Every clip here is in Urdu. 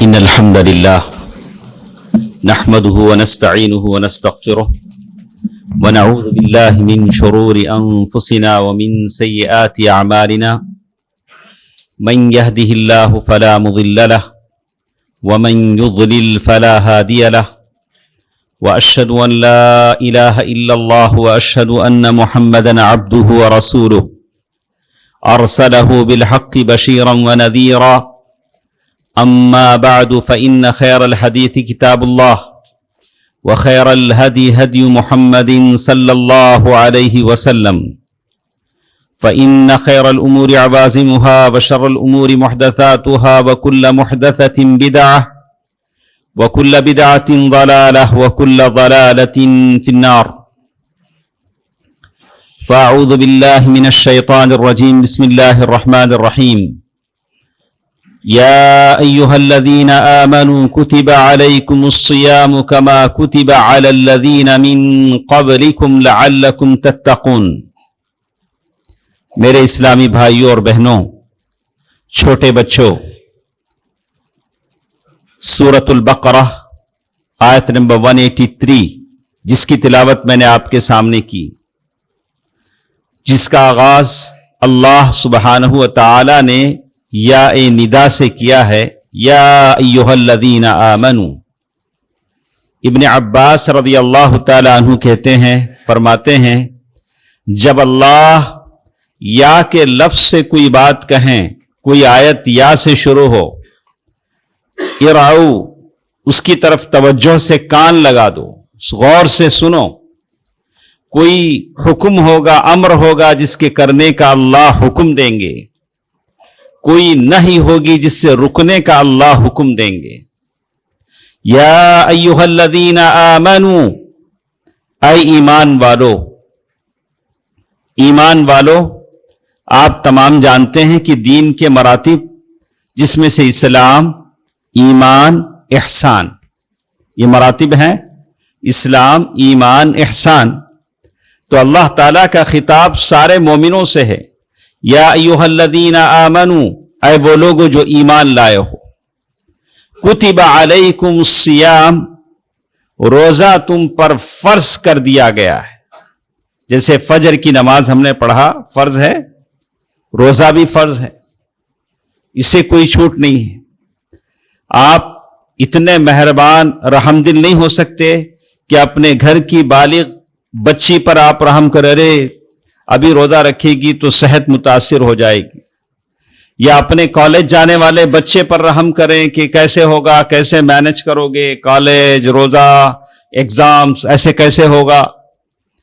إن الحمد لله نحمده ونستعينه ونستغفره ونعوذ بالله من شرور أنفسنا ومن سيئات أعمالنا من يهده الله فلا مضل له ومن يضلل فلا هادي له وأشهد أن لا إله إلا الله وأشهد أن محمدا عبده ورسوله أرسله بالحق بشيرا ونذيرا أما بعد فإن خير الحديث كتاب الله وخير الهدي هدي محمد صلى الله عليه وسلم فإن خير الأمور عوازمها وشر الأمور محدثاتها وكل محدثة بدعة وكل بدعة ضلالة وكل ضلالة في النار فأعوذ بالله من الشيطان الرجيم بسم الله الرحمن الرحيم يا أيها الذين آمنوا كتب عليكم الصيام كما كتب على الذين من قبلكم لعلكم تتقون میرے اسلامی بھائیوں اور بہنوں، چھوٹے بچوں، سورۃ البقرہ آیت نمبر 183 جس کی تلاوت میں نے آپ کے سامنے کی، جس کا آغاز اللہ سبحانہ و تعالی نے یا ندا سے کیا ہے، یا ایھا الذین آمنوا۔ ابن عباس رضی اللہ تعالی عنہ کہتے ہیں، فرماتے ہیں، جب اللہ یا کے لفظ سے کوئی بات کہیں، کوئی آیت یا سے شروع ہو، ارعو، اس کی طرف توجہ سے کان لگا دو، غور سے سنو۔ کوئی حکم ہوگا، امر ہوگا جس کے کرنے کا اللہ حکم دیں گے، کوئی نہیں ہوگی جس سے رکنے کا اللہ حکم دیں گے۔ یا ایھا الذین آمنوا، اے ایمان والو۔ ایمان والو، آپ تمام جانتے ہیں کہ دین کے مراتب، جس میں سے اسلام، ایمان، احسان، یہ مراتب ہیں، اسلام، ایمان، احسان۔ تو اللہ تعالیٰ کا خطاب سارے مومنوں سے ہے، یا ایھا الذین آمنوا، اے وہ لوگ جو ایمان لائے ہو۔ کتب علیکم الصیام، روزہ تم پر فرض کر دیا گیا ہے۔ جیسے فجر کی نماز ہم نے پڑھا فرض ہے، روزہ بھی فرض ہے، اس سے کوئی چھوٹ نہیں ہے۔ آپ اتنے مہربان رحم دل نہیں ہو سکتے کہ اپنے گھر کی بالغ بچی پر آپ رحم کریں، ارے ابھی روزہ رکھے گی تو صحت متاثر ہو جائے گی، یا اپنے کالج جانے والے بچے پر رحم کریں کہ کیسے ہوگا، کیسے مینج کرو گے، کالج، روزہ، ایگزامز، ایسے کیسے ہوگا،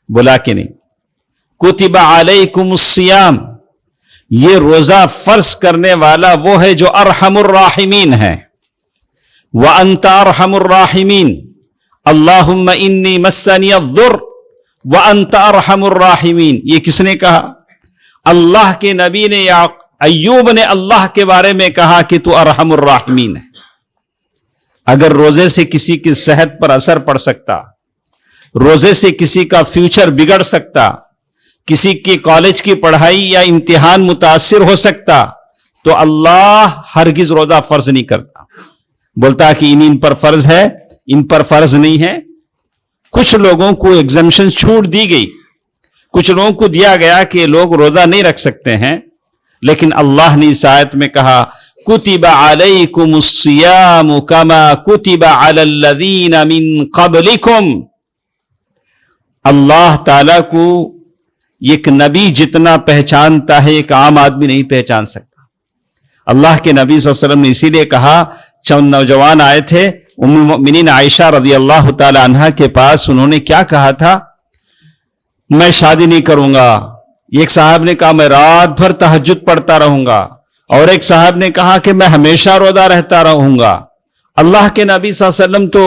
بولا کہ نہیں۔ کتب علیکم الصیام، یہ روزہ فرض کرنے والا وہ ہے جو ارحم الراحمین ہے۔ وانت ارحم الراحمین، اللہم انی مسنی الضر وانت ارحم الراحمین۔ یہ کس نے کہا؟ اللہ کے نبی نے، یا ایوب نے اللہ کے بارے میں کہا کہ تو ارحم الراحمین ہے۔ اگر روزے سے کسی کی صحت پر اثر پڑ سکتا، روزے سے کسی کا فیوچر بگڑ سکتا، کسی کی کالج کی پڑھائی یا امتحان متاثر ہو سکتا، تو اللہ ہرگز روزہ فرض نہیں کرتا، بولتا کہ ان پر فرض ہے، ان پر فرض نہیں ہے۔ کچھ لوگوں کو ایگزمپشن چھوٹ دی گئی، کچھ لوگوں کو دیا گیا کہ لوگ روزہ نہیں رکھ سکتے ہیں، لیکن اللہ نے اس آیت میں کہا کتب علیکم الصیام کما کتب علی الذین من قبلکم۔ اللہ تعالیٰ کو ایک نبی جتنا پہچانتا ہے ایک عام آدمی نہیں پہچان سکتا۔ اللہ کے نبی صلی اللہ علیہ وسلم نے اسی لیے کہا، چند نوجوان آئے تھے ام المؤمنین عائشہ رضی اللہ تعالی عنہا کے پاس، انہوں نے کیا کہا تھا؟ میں شادی نہیں کروں گا۔ ایک صاحب نے کہا میں رات بھر تہجد پڑھتا رہوں گا، اور ایک صاحب نے کہا کہ میں ہمیشہ روزہ رہتا رہوں گا۔ اللہ کے نبی صلی اللہ علیہ وسلم تو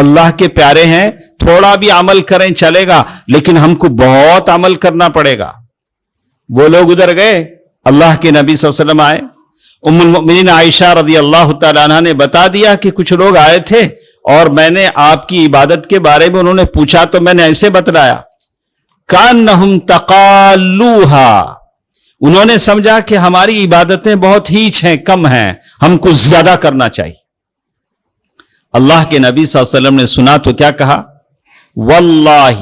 اللہ کے پیارے ہیں، تھوڑا بھی عمل کریں چلے گا، لیکن ہم کو بہت عمل کرنا پڑے گا۔ وہ لوگ ادھر گئے، اللہ کے نبی صلی اللہ علیہ وسلم آئے، ام المؤمنین عائشہ رضی اللہ تعالیٰ عنہ نے بتا دیا کہ کچھ لوگ آئے تھے اور میں نے آپ کی عبادت کے بارے میں انہوں نے پوچھا تو میں نے ایسے بتلایا، کانہم تقالوہا، انہوں نے سمجھا کہ ہماری عبادتیں بہت ہیچ ہیں، کم ہیں، ہم کو زیادہ کرنا چاہیے۔ اللہ کے نبی صلی اللہ علیہ وسلم نے سنا تو کیا کہا؟ واللہ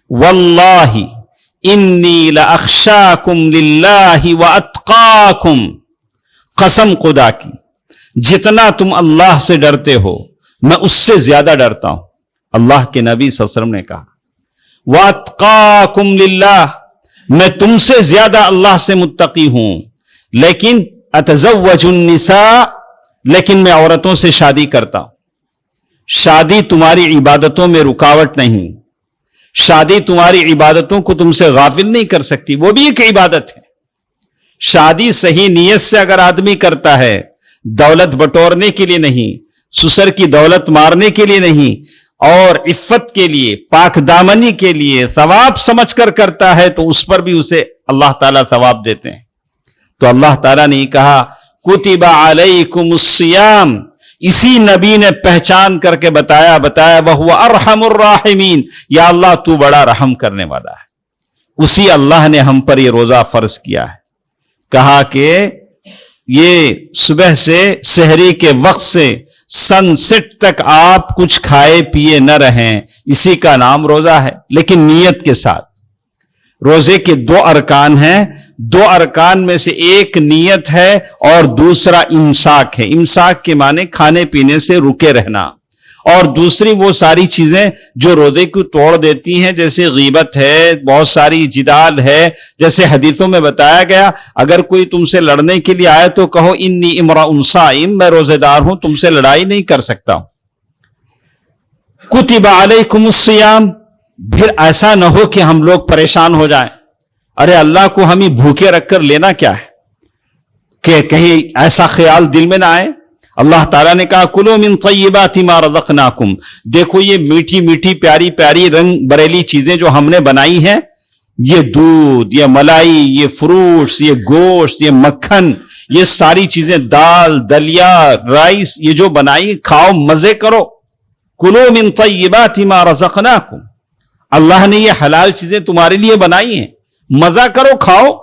واللہ انی لاخشاکم للہ واتقاکم، قسم خدا کی جتنا تم اللہ سے ڈرتے ہو میں اس سے زیادہ ڈرتا ہوں۔ اللہ کے نبی صلی اللہ علیہ وسلم نے کہا واتقاکم للہ، میں تم سے زیادہ اللہ سے متقی ہوں، لیکن اتزوج النساء، لیکن میں عورتوں سے شادی کرتا ہوں۔ شادی تمہاری عبادتوں میں رکاوٹ نہیں، شادی تمہاری عبادتوں کو تم سے غافل نہیں کر سکتی، وہ بھی ایک عبادت ہے۔ شادی صحیح نیت سے اگر آدمی کرتا ہے، دولت بٹورنے کے لیے نہیں، سسر کی دولت مارنے کے لیے نہیں، اور عفت کے لیے، پاک دامنی کے لیے، ثواب سمجھ کر کرتا ہے تو اس پر بھی اسے اللہ تعالیٰ ثواب دیتے ہیں۔ تو اللہ تعالیٰ نے کہا کتب علیکم الصیام، اسی نبی نے پہچان کر کے بتایا وَهُوَ ارحم الراحمین، یا اللہ تو بڑا رحم کرنے والا ہے۔ اسی اللہ نے ہم پر یہ روزہ فرض کیا ہے، کہا کہ یہ صبح سے سحری کے وقت سے سن سیٹ تک آپ کچھ کھائے پیے نہ رہیں، اسی کا نام روزہ ہے، لیکن نیت کے ساتھ۔ روزے کے 2 ارکان ہیں، 2 ارکان میں سے ایک نیت ہے اور دوسرا امساک ہے۔ امساک کے معنی کھانے پینے سے رکے رہنا، اور دوسری وہ ساری چیزیں جو روزے کو توڑ دیتی ہیں، جیسے غیبت ہے، بہت ساری جدال ہے، جیسے حدیثوں میں بتایا گیا اگر کوئی تم سے لڑنے کے لیے آئے تو کہو انی امرؤ صائم، میں روزے دار ہوں، تم سے لڑائی نہیں کر سکتا ہوں۔ کتب علیکم الصیام، پھر ایسا نہ ہو کہ ہم لوگ پریشان ہو جائیں، ارے اللہ کو ہم ہی بھوکے رکھ کر لینا کیا ہے، کہ کہیں ایسا خیال دل میں نہ آئے۔ اللہ تعالیٰ نے کہا کلوا من طیبات ما رزقناکم، دیکھو یہ میٹھی میٹھی پیاری پیاری رنگ بریلی چیزیں جو ہم نے بنائی ہیں، یہ دودھ، یہ ملائی، یہ فروٹس، یہ گوشت، یہ مکھن، یہ ساری چیزیں، دال، دلیا، رائس، یہ جو بنائی، کھاؤ، مزے کرو۔ کلوا من طیبات ما رزقناکم، اللہ نے یہ حلال چیزیں تمہارے لیے بنائی ہیں، مزہ کرو، کھاؤ۔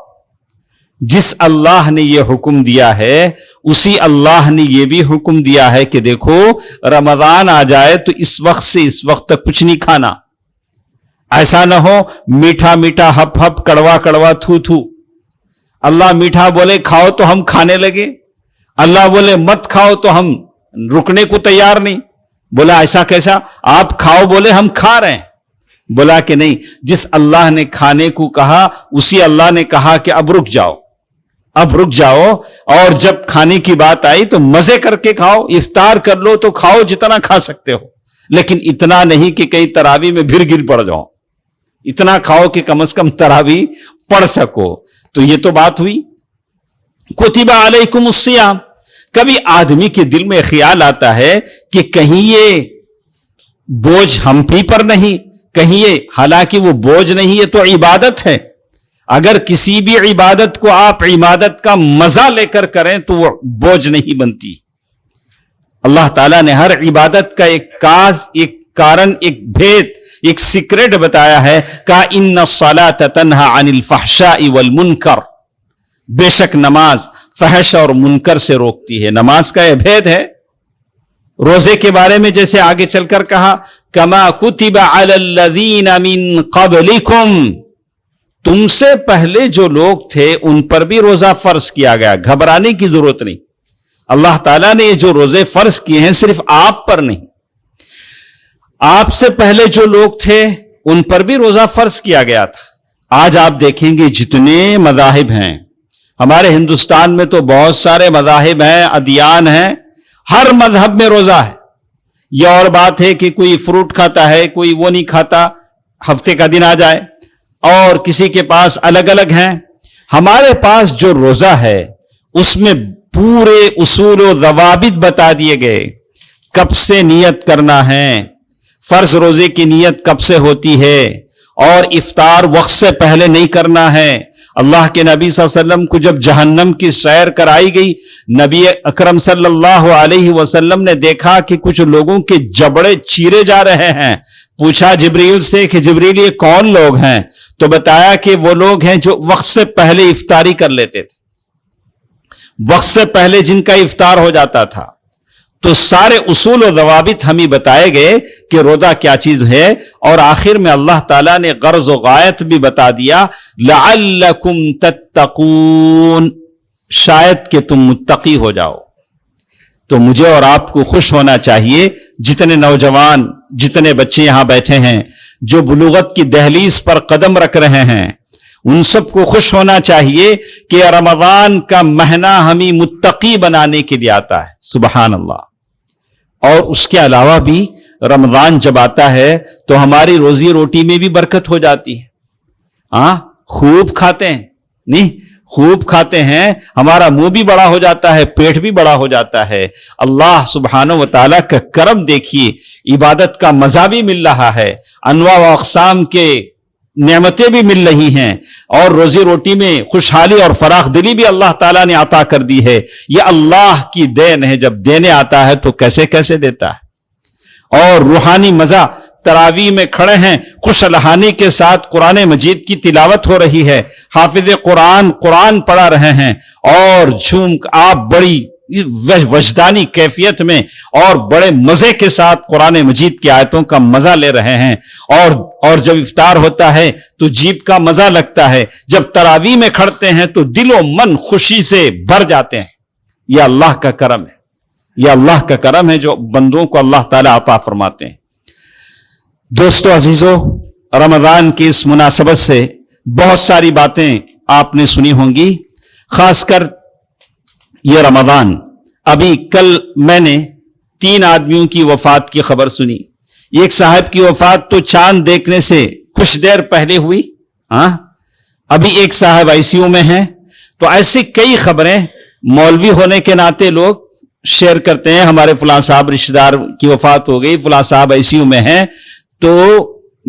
جس اللہ نے یہ حکم دیا ہے اسی اللہ نے یہ بھی حکم دیا ہے کہ دیکھو رمضان آ جائے تو اس وقت سے اس وقت تک کچھ نہیں کھانا۔ ایسا نہ ہو میٹھا میٹھا ہپ ہپ، کڑوا کڑوا، تھو تھو۔ اللہ میٹھا بولے کھاؤ تو ہم کھانے لگے، اللہ بولے مت کھاؤ تو ہم رکنے کو تیار نہیں۔ بولا ایسا کیسا؟ آپ کھاؤ بولے ہم کھا رہے ہیں۔ بولا کہ نہیں، جس اللہ نے کھانے کو کہا اسی اللہ نے کہا کہ اب رک جاؤ، اب رک جاؤ، اور جب کھانے کی بات آئی تو مزے کر کے کھاؤ، افطار کر لو تو کھاؤ جتنا کھا سکتے ہو، لیکن اتنا نہیں کہ کئی تراویح میں بھر گر پڑ جاؤ، اتنا کھاؤ کہ کم از کم تراویح پڑھ سکو۔ تو یہ تو بات ہوئی کتب علیکم الصیام۔ کبھی آدمی کے دل میں خیال آتا ہے کہ کہیں یہ بوجھ ہم ہی پر نہیں، کہیں یہ، حالانکہ وہ بوجھ نہیں، یہ تو عبادت ہے۔ اگر کسی بھی عبادت کو آپ عبادت کا مزہ لے کر کریں تو وہ بوجھ نہیں بنتی۔ اللہ تعالیٰ نے ہر عبادت کا ایک کاز، ایک کارن، ایک بھید، ایک سیکرٹ بتایا ہے، کہا ان الصلاۃ تنہی عن الفحشاء والمنکر، بے شک نماز فحش اور منکر سے روکتی ہے۔ نماز کا یہ بھید ہے۔ روزے کے بارے میں جیسے آگے چل کر کہا کما کتب علی الذین من قبلکم، تم سے پہلے جو لوگ تھے ان پر بھی روزہ فرض کیا گیا، گھبرانے کی ضرورت نہیں۔ اللہ تعالیٰ نے یہ جو روزے فرض کیے ہیں صرف آپ پر نہیں، آپ سے پہلے جو لوگ تھے ان پر بھی روزہ فرض کیا گیا تھا۔ آج آپ دیکھیں گے جتنے مذاہب ہیں ہمارے ہندوستان میں، تو بہت سارے مذاہب ہیں، ادیان ہیں، ہر مذہب میں روزہ ہے۔ یہ اور بات ہے کہ کوئی فروٹ کھاتا ہے، کوئی وہ نہیں کھاتا، ہفتے کا دن آ جائے، اور کسی کے پاس الگ الگ ہیں۔ ہمارے پاس جو روزہ ہے اس میں پورے اصول و ضوابط بتا دیے گئے، کب سے نیت کرنا ہے، فرض روزے کی نیت کب سے ہوتی ہے، اور افطار وقت سے پہلے نہیں کرنا ہے۔ اللہ کے نبی صلی اللہ علیہ وسلم کو جب جہنم کی سیر کرائی گئی، نبی اکرم صلی اللہ علیہ وسلم نے دیکھا کہ کچھ لوگوں کے جبڑے چیرے جا رہے ہیں۔ پوچھا جبریل سے کہ جبریل یہ کون لوگ ہیں؟ تو بتایا کہ وہ لوگ ہیں جو وقت سے پہلے افطاری کر لیتے تھے، وقت سے پہلے جن کا افطار ہو جاتا تھا۔ تو سارے اصول و ضوابط ہمیں بتائے گئے کہ روزہ کیا چیز ہے، اور آخر میں اللہ تعالیٰ نے غرض و غایت بھی بتا دیا، لعلکم تتقون، شاید کہ تم متقی ہو جاؤ۔ تو مجھے اور آپ کو خوش ہونا چاہیے، جتنے نوجوان، جتنے بچے یہاں بیٹھے ہیں جو بلوغت کی دہلیز پر قدم رکھ رہے ہیں، ان سب کو خوش ہونا چاہیے کہ رمضان کا مہینہ ہمیں متقی بنانے کے لیے آتا ہے۔ سبحان اللہ۔ اور اس کے علاوہ بھی رمضان جب آتا ہے تو ہماری روزی روٹی میں بھی برکت ہو جاتی ہے۔ خوب کھاتے ہیں، نہیں خوب کھاتے ہیں، ہمارا منہ بھی بڑا ہو جاتا ہے، پیٹ بھی بڑا ہو جاتا ہے۔ اللہ سبحانہ و تعالیٰ کا کرم دیکھیے، عبادت کا مزہ بھی مل رہا ہے، انواع و اقسام کے نعمتیں بھی مل رہی ہیں، اور روزی روٹی میں خوشحالی اور فراخ دلی بھی اللہ تعالیٰ نے عطا کر دی ہے۔ یہ اللہ کی دین ہے، جب دینے آتا ہے تو کیسے کیسے دیتا ہے۔ اور روحانی مزہ، تراویح میں کھڑے ہیں، خوش الحانی کے ساتھ قرآن مجید کی تلاوت ہو رہی ہے، حافظ قرآن پڑھا رہے ہیں، اور آپ بڑی وجدانی کیفیت میں اور بڑے مزے کے ساتھ قرآن مجید کی آیتوں کا مزہ لے رہے ہیں، اور جب افطار ہوتا ہے تو جیب کا مزہ لگتا ہے، جب تراویح میں کھڑتے ہیں تو دل و من خوشی سے بھر جاتے ہیں۔ یہ اللہ کا کرم ہے، یہ اللہ کا کرم ہے جو بندوں کو اللہ تعالیٰ عطا فرماتے ہیں۔ دوستو عزیزو، رمضان کی اس مناسبت سے بہت ساری باتیں آپ نے سنی ہوں گی، خاص کر یہ رمضان۔ ابھی کل میں نے 3 آدمیوں کی وفات کی خبر سنی۔ ایک صاحب کی وفات تو چاند دیکھنے سے کچھ دیر پہلے ہوئی، ابھی ایک صاحب آئی سی یو میں ہیں۔ تو ایسی کئی خبریں مولوی ہونے کے ناطے لوگ شیئر کرتے ہیں، ہمارے فلاں صاحب رشتہ دار کی وفات ہو گئی، فلاں صاحب آئی سی یو میں ہیں۔ تو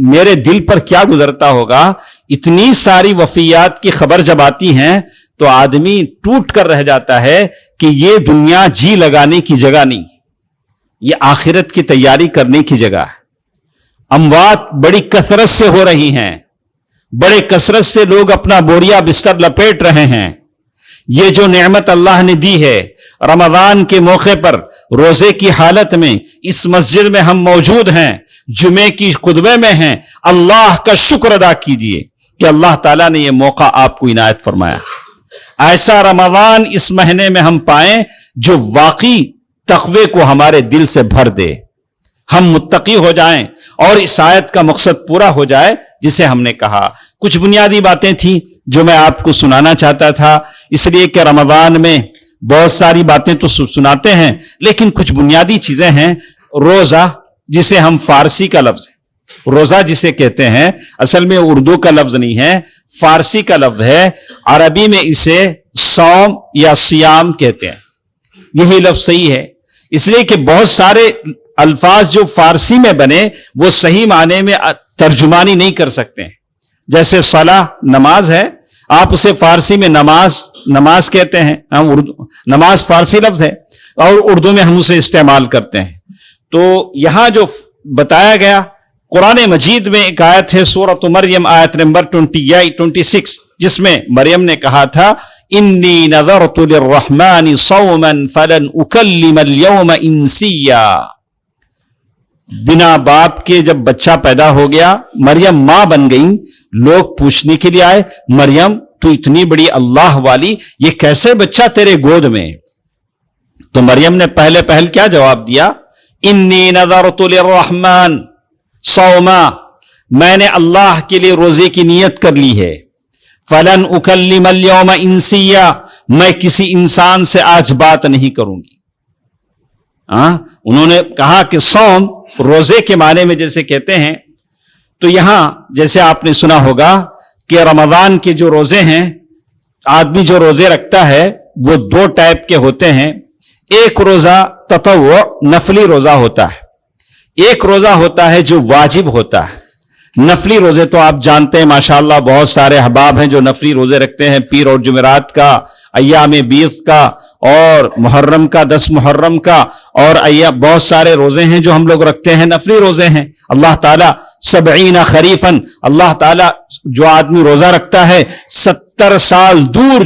میرے دل پر کیا گزرتا ہوگا، اتنی ساری وفیات کی خبر جب آتی ہیں تو آدمی ٹوٹ کر رہ جاتا ہے کہ یہ دنیا جی لگانے کی جگہ نہیں، یہ آخرت کی تیاری کرنے کی جگہ ہے۔ اموات بڑی کثرت سے ہو رہی ہیں، بڑے کثرت سے لوگ اپنا بوریا بستر لپیٹ رہے ہیں۔ یہ جو نعمت اللہ نے دی ہے، رمضان کے موقع پر روزے کی حالت میں اس مسجد میں ہم موجود ہیں، جمعے کی خطبے میں ہیں، اللہ کا شکر ادا کیجئے کہ اللہ تعالیٰ نے یہ موقع آپ کو عنایت فرمایا۔ ایسا رمضان اس مہینے میں ہم پائیں جو واقعی تقوی کو ہمارے دل سے بھر دے، ہم متقی ہو جائیں اور اس آیت کا مقصد پورا ہو جائے جسے ہم نے کہا۔ کچھ بنیادی باتیں تھیں جو میں آپ کو سنانا چاہتا تھا، اس لیے کہ رمضان میں بہت ساری باتیں تو سناتے ہیں، لیکن کچھ بنیادی چیزیں ہیں۔ روزہ، جسے ہم فارسی کا لفظ ہے، روزہ جسے کہتے ہیں، اصل میں اردو کا لفظ نہیں ہے، فارسی کا لفظ ہے، عربی میں اسے صوم یا صیام کہتے ہیں، یہی لفظ صحیح ہے۔ اس لیے کہ بہت سارے الفاظ جو فارسی میں بنے وہ صحیح معنی میں ترجمانی نہیں کر سکتے ہیں۔ جیسے صلاح، نماز ہے، آپ اسے فارسی میں نماز کہتے ہیں، نماز فارسی لفظ ہے اور اردو میں ہم اسے استعمال کرتے ہیں۔ تو یہاں جو بتایا گیا، قرآن مجید میں ایک آیت ہے سورۃ مریم، آیت نمبر 26، جس میں مریم نے کہا تھا، انی نذرت للرحمن صوما فلن اکلم اليوم انسیا۔ بنا باپ کے جب بچہ پیدا ہو گیا، مریم ماں بن گئی، لوگ پوچھنے کے لیے آئے، مریم تو اتنی بڑی اللہ والی، یہ کیسے بچہ تیرے گود میں؟ تو مریم نے پہل کیا جواب دیا، انی نذرت للرحمن صوما، میں نے اللہ کے لیے روزے کی نیت کر لی ہے، فلن اکلم اليوم انسیا، میں کسی انسان سے آج بات نہیں کروں گی۔ انہوں نے کہا کہ صوم روزے کے معنی میں جیسے کہتے ہیں، تو یہاں جیسے آپ نے سنا ہوگا کہ رمضان کے جو روزے ہیں، آدمی جو روزے رکھتا ہے وہ 2 ٹائپ کے ہوتے ہیں۔ ایک روزہ تطوع، نفلی روزہ ہوتا ہے، ایک روزہ ہوتا ہے جو واجب ہوتا ہے۔ نفلی روزے تو آپ جانتے ہیں، ماشاءاللہ بہت سارے احباب ہیں جو نفلی روزے رکھتے ہیں، پیر اور جمعرات کا، ایام بیض کا، اور محرم کا، 10 محرم کا، اور بہت سارے روزے ہیں جو ہم لوگ رکھتے ہیں، نفلی روزے ہیں۔ اللہ تعالیٰ 70 خریفاً، اللہ تعالیٰ جو آدمی روزہ رکھتا ہے 70 سال دور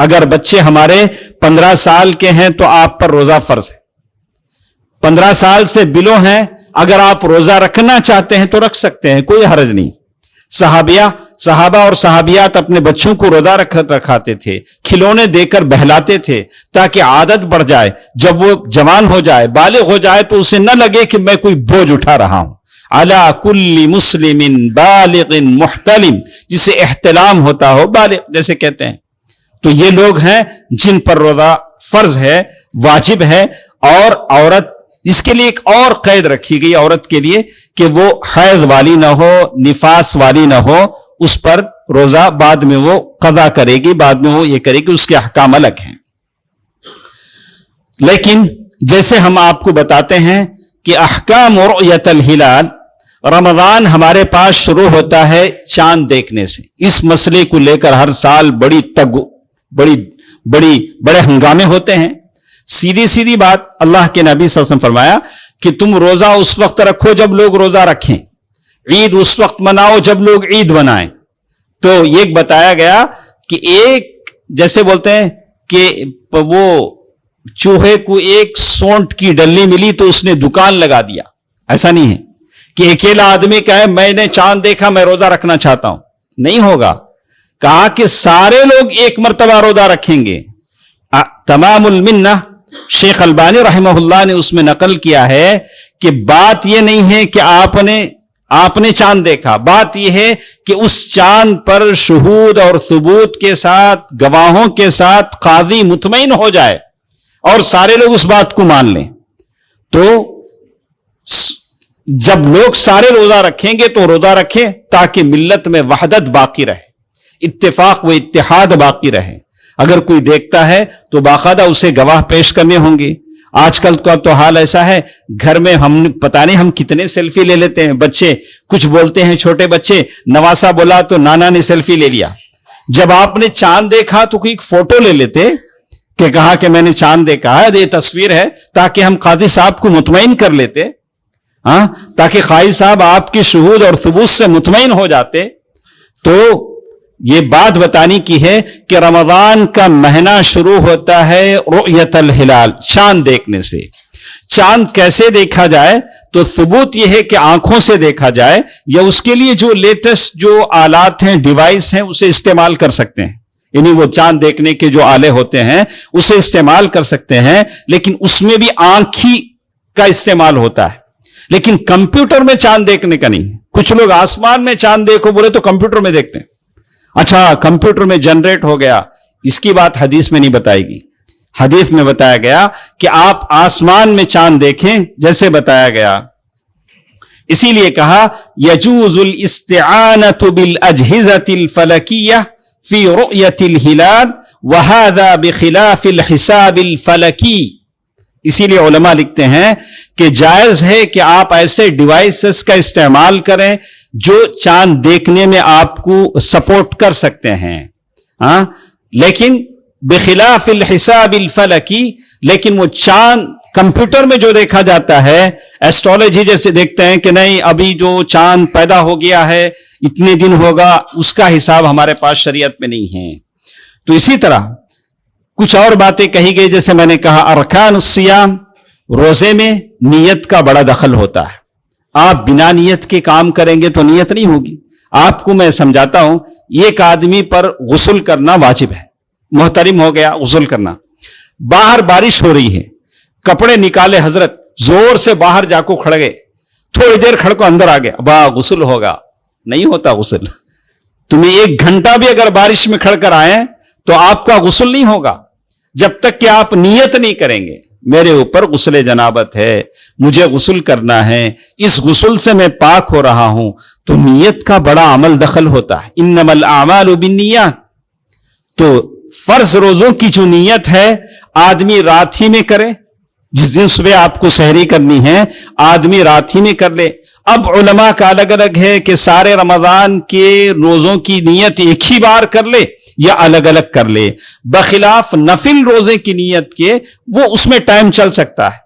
اگر بچے ہمارے 15 سال کے ہیں تو آپ پر روزہ فرض ہے. 15 سال سے بلو ہیں، اگر آپ روزہ رکھنا چاہتے ہیں تو رکھ سکتے ہیں، کوئی حرج نہیں. صحابہ اور صحابیات اپنے بچوں کو روزہ رکھاتے تھے، کھلونے دے کر بہلاتے تھے تاکہ عادت بڑھ جائے. جب وہ جوان ہو جائے، بالغ ہو جائے تو اسے نہ لگے کہ میں کوئی بوجھ اٹھا رہا ہوں. علی کل مسلم بالغ محتلم، جسے احتلام ہوتا ہو، بالغ جیسے کہتے ہیں. تو یہ لوگ ہیں جن پر روزہ فرض ہے، واجب ہے. اور عورت، اس کے لیے ایک اور قید رکھی گئی عورت کے لیے کہ وہ حیض والی نہ ہو، نفاس والی نہ ہو. اس پر روزہ بعد میں وہ قضا کرے گی، بعد میں وہ یہ کرے گی، اس کے احکام الگ ہیں. لیکن جیسے ہم آپ کو بتاتے ہیں کہ احکام رؤیت الہلال، رمضان ہمارے پاس شروع ہوتا ہے چاند دیکھنے سے. اس مسئلے کو لے کر ہر سال بڑے ہنگامے ہوتے ہیں. سیدھی بات، اللہ کے نبی صلی اللہ علیہ وسلم فرمایا کہ تم روزہ اس وقت رکھو جب لوگ روزہ رکھیں، عید اس وقت مناؤ جب لوگ عید منائیں. تو یہ بتایا گیا کہ ایک، جیسے بولتے ہیں کہ وہ چوہے کو ایک سونٹ کی ڈلی ملی تو اس نے دکان لگا دیا. ایسا نہیں ہے کہ اکیلا آدمی کہے میں نے چاند دیکھا میں روزہ رکھنا چاہتا ہوں، نہیں ہوگا. کہا کہ سارے لوگ ایک مرتبہ روزہ رکھیں گے. تمام المنہ شیخ البانی رحمہ اللہ نے اس میں نقل کیا ہے کہ بات یہ نہیں ہے کہ آپ نے چاند دیکھا، بات یہ ہے کہ اس چاند پر شہود اور ثبوت کے ساتھ، گواہوں کے ساتھ قاضی مطمئن ہو جائے اور سارے لوگ اس بات کو مان لیں. تو جب لوگ سارے روزہ رکھیں گے تو روزہ رکھیں تاکہ ملت میں وحدت باقی رہے، اتفاق و اتحاد باقی رہے. اگر کوئی دیکھتا ہے تو باقاعدہ اسے گواہ پیش کرنے ہوں گے. آج کل کا تو حال ایسا ہے، گھر میں ہم پتہ نہیں ہم کتنے سیلفی لے لیتے ہیں. بچے کچھ بولتے ہیں، چھوٹے بچے، نواسا بولا تو نانا نے سیلفی لے لیا. جب آپ نے چاند دیکھا تو کوئی فوٹو لے لیتے کہ کہا کہ میں نے چاند دیکھا ہے، یہ تصویر ہے، تاکہ ہم قاضی صاحب کو مطمئن کر لیتے، تاکہ قاضی صاحب آپ کی شہود اور ثبوت سے مطمئن ہو جاتے. تو یہ بات بتانی کی ہے کہ رمضان کا مہینہ شروع ہوتا ہے رؤیت الہلال، چاند دیکھنے سے. چاند کیسے دیکھا جائے؟ تو ثبوت یہ ہے کہ آنکھوں سے دیکھا جائے، یا اس کے لیے جو لیٹسٹ جو آلات ہیں، ڈیوائس ہیں، اسے استعمال کر سکتے ہیں. یعنی وہ چاند دیکھنے کے جو آلے ہوتے ہیں اسے استعمال کر سکتے ہیں، لیکن اس میں بھی آنکھی کا استعمال ہوتا ہے. لیکن کمپیوٹر میں چاند دیکھنے کا نہیں. کچھ لوگ آسمان میں چاند دیکھو بولے تو کمپیوٹر میں دیکھتے ہیں. اچھا کمپیوٹر میں جنریٹ ہو گیا، اس کی بات حدیث میں نہیں بتائی گی. حدیث میں بتایا گیا کہ آپ آسمان میں چاند دیکھیں جیسے بتایا گیا. اسی لیے کہا یجوز الاستعانۃ بالاجہزۃ الفلکیہ فی رؤیت الہلال وہذا بخلاف الحساب الفلکی. اسی لیے علماء لکھتے ہیں کہ جائز ہے کہ آپ ایسے ڈیوائسز کا استعمال کریں جو چاند دیکھنے میں آپ کو سپورٹ کر سکتے ہیں، لیکن بخلاف الحساب الفلکی. لیکن وہ چاند کمپیوٹر میں جو دیکھا جاتا ہے، ایسٹرولوجی جیسے دیکھتے ہیں کہ نہیں ابھی جو چاند پیدا ہو گیا ہے اتنے دن ہوگا، اس کا حساب ہمارے پاس شریعت میں نہیں ہے. تو اسی طرح کچھ اور باتیں کہی گئی، جیسے میں نے کہا ارکان الصیام، روزے میں نیت کا بڑا دخل ہوتا ہے. آپ بنا نیت کے کام کریں گے تو نیت نہیں ہوگی. آپ کو میں سمجھاتا ہوں، ایک آدمی پر غسل کرنا واجب ہے، محترم ہو گیا غسل کرنا. باہر بارش ہو رہی ہے، کپڑے نکالے حضرت، زور سے باہر جا کو کھڑ گئے، تھوڑی دیر کھڑ کو اندر آ گئے، ابا غسل ہوگا. نہیں ہوتا غسل. تمہیں 1 گھنٹہ بھی اگر بارش میں کھڑ کر آئے تو آپ کا غسل نہیں ہوگا جب تک کہ آپ نیت نہیں کریں گے میرے اوپر غسل جنابت ہے، مجھے غسل کرنا ہے، اس غسل سے میں پاک ہو رہا ہوں. تو نیت کا بڑا عمل دخل ہوتا ہے. انما الاعمال بالنیات. تو فرض روزوں کی جو نیت ہے آدمی رات ہی میں کرے. جس دن صبح آپ کو سحری کرنی ہے آدمی رات ہی میں کر لے. اب علماء کا الگ الگ ہے کہ سارے رمضان کے روزوں کی نیت ایک ہی بار کر لے یا الگ الگ کر لے. بخلاف نفل روزے کی نیت کے وہ اس میں ٹائم چل سکتا ہے.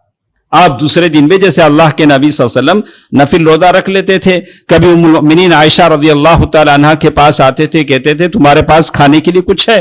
آپ دوسرے دن بھی جیسے اللہ کے نبی صلی اللہ علیہ وسلم نفل روزہ رکھ لیتے تھے. کبھی ام المؤمنین عائشہ رضی اللہ تعالی عنہا کے پاس آتے تھے، کہتے تھے تمہارے پاس کھانے کے لیے کچھ ہے؟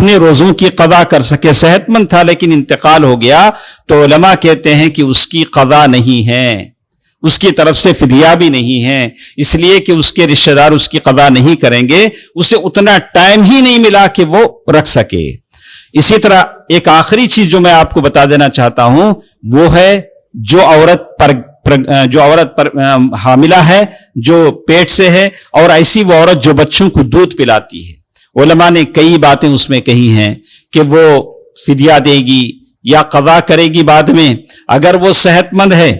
اپنے روزوں کی قضا کر سکے. صحت مند تھا لیکن انتقال ہو گیا تو علماء کہتے ہیں کہ اس کی قضا نہیں ہے, اس کی طرف سے فدیہ بھی نہیں ہے, اس لیے کہ اس کے رشتہ دار اس کی قضا نہیں کریں گے, اسے اتنا ٹائم ہی نہیں ملا کہ وہ رکھ سکے. اسی طرح ایک آخری چیز جو میں آپ کو بتا دینا چاہتا ہوں وہ ہے جو عورت پر حاملہ ہے, جو پیٹ سے ہے, اور ایسی وہ عورت جو بچوں کو دودھ پلاتی ہے. علماء نے کئی باتیں اس میں کہی ہیں کہ وہ فدیہ دے گی یا قضا کرے گی بعد میں. اگر وہ صحت مند ہے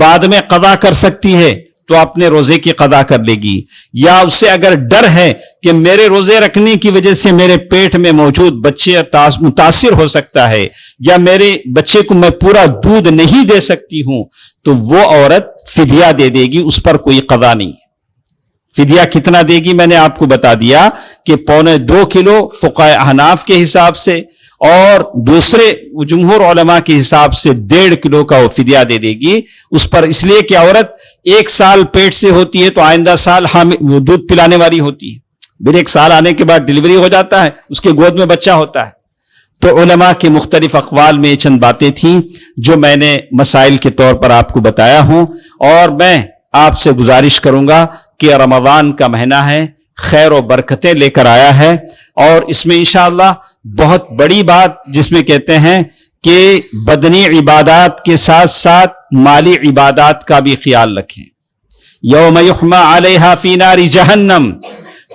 بعد میں قضا کر سکتی ہے تو اپنے روزے کی قضا کر لے گی, یا اس سے اگر ڈر ہے کہ میرے روزے رکھنے کی وجہ سے میرے پیٹ میں موجود بچے متاثر ہو سکتا ہے, یا میرے بچے کو میں پورا دودھ نہیں دے سکتی ہوں, تو وہ عورت فدیہ دے دے گی, اس پر کوئی قضا نہیں. فدیہ کتنا دے گی میں نے آپ کو بتا دیا کہ 1.25 کلو فقہاء احناف کے حساب سے, اور دوسرے جمہور علماء کے حساب سے 1.5 کلو کا وہ فدیہ دے دے گی اس پر, اس لیے کہ عورت 1 سال پیٹ سے ہوتی ہے تو آئندہ سال وہ دودھ پلانے والی ہوتی ہے, پھر 1 سال آنے کے بعد ڈیلیوری ہو جاتا ہے, اس کے گود میں بچہ ہوتا ہے. تو علماء کے مختلف اقوال میں چند باتیں تھیں جو میں نے مسائل کے طور پر آپ کو بتایا ہوں, اور میں آپ سے گزارش کروں گا کہ رمضان کا مہینہ ہے, خیر و برکتیں لے کر آیا ہے, اور اس میں انشاءاللہ بہت بڑی بات جس میں کہتے ہیں کہ بدنی عبادات کے ساتھ ساتھ مالی عبادات کا بھی خیال رکھیں. یوم یحمى علیہا فی نار جہنم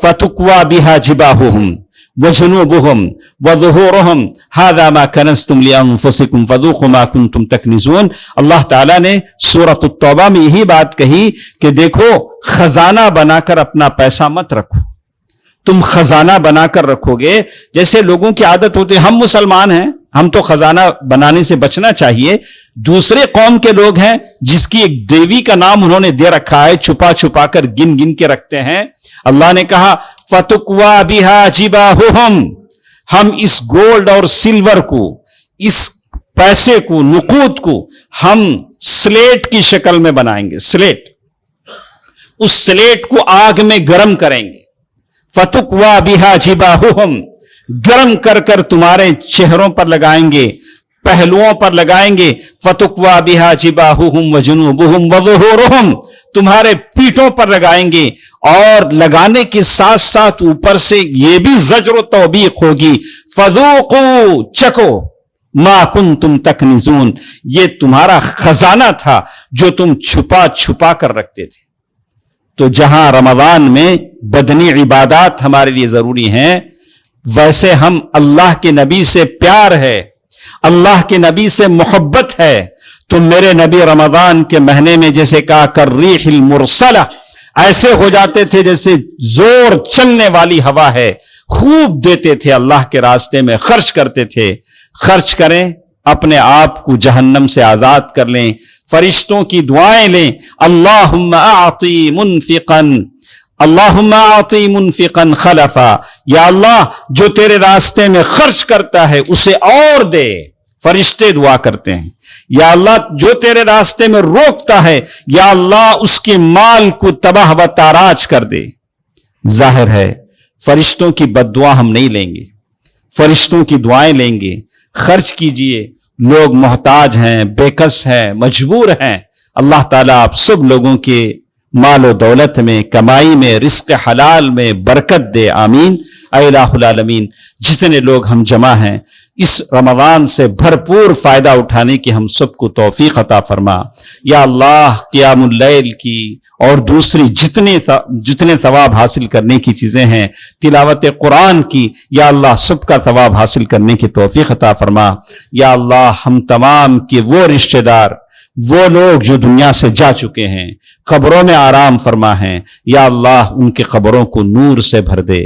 فتکوی بہا جباہہم وجنوبہم وظہورہم ھذا ما کنزتم لانفسکم فذوقوا ما کنتم تکنزون. اللہ تعالیٰ نے سورۃ التوبہ میں یہی بات کہی کہ دیکھو خزانہ بنا کر اپنا پیسہ مت رکھو, تم خزانہ بنا کر رکھو گے. جیسے لوگوں کی عادت ہوتی ہے, ہم مسلمان ہیں, ہم تو خزانہ بنانے سے بچنا چاہیے. دوسرے قوم کے لوگ ہیں جس کی ایک دیوی کا نام انہوں نے دے رکھا ہے, چھپا چھپا کر گن گن کے رکھتے ہیں. اللہ نے کہا فَتُقْوَى بِهَا جِبَاهُهُمْ, ہم اس گولڈ اور سلور کو, اس پیسے کو, نقود کو ہم سلیٹ کی شکل میں بنائیں گے. سلیٹ, اس سلیٹ کو آگ میں گرم کریں گے. فَتُقْوَى بِهَا جِبَاهُهُمْ, گرم کر کر تمہارے چہروں پر لگائیں گے, پہلوؤں پر لگائیں گے. فَتُقْوَى بِهَا جِبَاهُهُمْ وَجُنُوبُهُمْ وَظُهُورُهُمْ, تمہارے پیٹوں پر لگائیں گے, اور لگانے کے ساتھ ساتھ اوپر سے یہ بھی زجر و توبیخ ہوگی, فَذُوقُوا, چکو, مَا كُنْتُمْ تَكْنِزُونَ, یہ تمہارا خزانہ تھا جو تم چھپا چھپا کر رکھتے تھے. تو جہاں رمضان میں بدنی عبادات ہمارے لیے ضروری ہیں, ویسے ہم اللہ کے نبی سے پیار ہے, اللہ کے نبی سے محبت ہے, تو میرے نبی رمضان کے مہینے میں جیسے کہا کالریح المرسلہ, ایسے ہو جاتے تھے جیسے زور چلنے والی ہوا ہے, خوب دیتے تھے, اللہ کے راستے میں خرچ کرتے تھے. خرچ کریں, اپنے آپ کو جہنم سے آزاد کر لیں, فرشتوں کی دعائیں لیں. اللہم اعطی منفقا خلفا, یا اللہ جو تیرے راستے میں خرچ کرتا ہے اسے اور دے. فرشتے دعا کرتے ہیں, یا اللہ جو تیرے راستے میں روکتا ہے, یا اللہ اس کے مال کو تباہ و تاراج کر دے. ظاہر ہے فرشتوں کی بد دعا ہم نہیں لیں گے, فرشتوں کی دعائیں لیں گے. خرچ کیجئے, لوگ محتاج ہیں, بے کس ہیں, مجبور ہیں. اللہ تعالیٰ آپ سب لوگوں کے مال و دولت میں, کمائی میں, رزق حلال میں برکت دے, آمین. اے الہ العالمین, جتنے لوگ ہم جمع ہیں اس رمضان سے بھرپور فائدہ اٹھانے کی ہم سب کو توفیق عطا فرما. یا اللہ قیام اللیل کی اور دوسری جتنے ثواب حاصل کرنے کی چیزیں ہیں, تلاوت قرآن کی, یا اللہ سب کا ثواب حاصل کرنے کی توفیق عطا فرما. یا اللہ ہم تمام کے وہ رشتہ دار, وہ لوگ جو دنیا سے جا چکے ہیں, قبروں میں آرام فرما ہیں, یا اللہ ان کی قبروں کو نور سے بھر دے.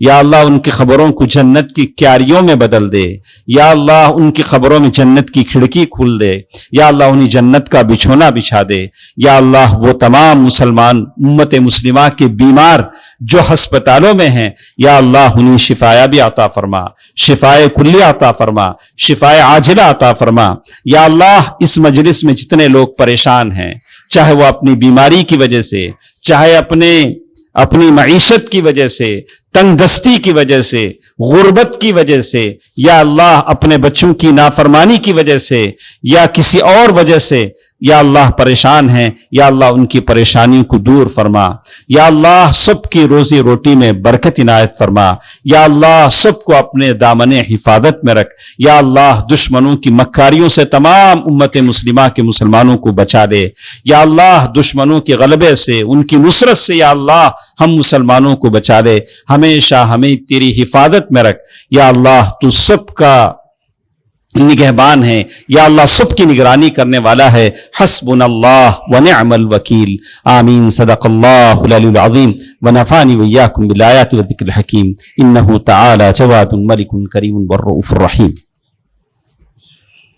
یا اللہ ان کی قبروں کو جنت کی کیاریوں میں بدل دے. یا اللہ ان کی قبروں میں جنت کی کھڑکی کھول دے. یا اللہ انہیں جنت کا بچھونا بچھا دے. یا اللہ وہ تمام مسلمان امت مسلمہ کے بیمار جو ہسپتالوں میں ہیں, یا اللہ انہیں شفایہ بھی عطا فرما, شفائے کلی عطا فرما, شفائے عاجلہ عطا فرما. یا اللہ اس مجلس میں جتنے لوگ پریشان ہیں, چاہے وہ اپنی بیماری کی وجہ سے, چاہے اپنی معیشت کی وجہ سے, تنگ دستی کی وجہ سے، غربت کی وجہ سے، یا اللہ اپنے بچوں کی نافرمانی کی وجہ سے، یا کسی اور وجہ سے یا اللہ پریشان ہیں، یا اللہ ان کی پریشانیوں کو دور فرما، یا اللہ سب کی روزی روٹی میں برکت عنایت فرما، یا اللہ سب کو اپنے دامن حفاظت میں رکھ، یا اللہ دشمنوں کی مکاریوں سے تمام امت مسلمہ کے مسلمانوں کو بچا دے، یا اللہ دشمنوں کے غلبے سے، ان کی نصرت سے یا اللہ ہم مسلمانوں کو بچا دے، ہمیشہ ہمیں تیری حفاظت میں رکھ، یا اللہ تو سب کا نگہبان ہے، یا اللہ سب کی نگرانی کرنے والا ہے، حسبنا اللہ ونعم الوکیل، آمین۔ صدق اللہ العلی العظیم ونفعنی وإیاکم بالآیات والذکر الحکیم، انہ تعالی جواد ملک کریم والرؤوف الرحیم۔